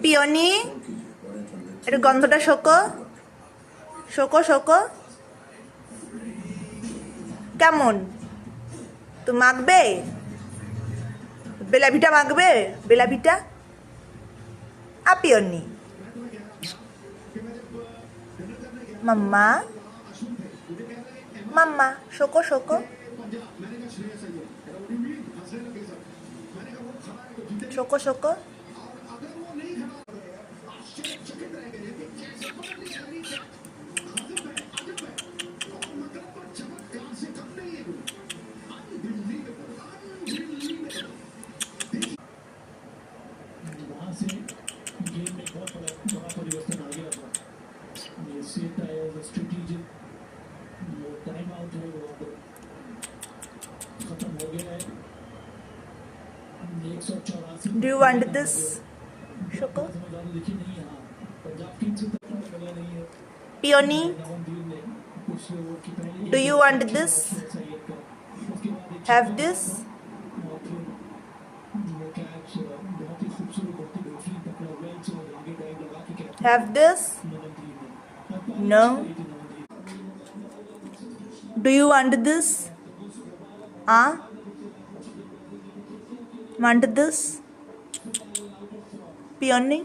Peony, একটু গন্ধটা শোকো শোকো শোকো। কেমন? তো মাখবে? বেলাভিটা মাখবে? বেলাভিটা পিওনি। মাম্মা মাম্মা শোকো শোকো শোকো শোকো। गेम में बहुत बड़ा परिवर्तन आ गया था। ये सेट आया स्ट्रेटेजिक वो टाइम आउट है वो अब खत्म हो गया है। 184 डू यू वांट दिस शोको? लिखी नहीं है। पंजाब टीम से तक मिला नहीं है। Peony, do you want this? Have this? Have this? No. Do you want this? Want this? Peony?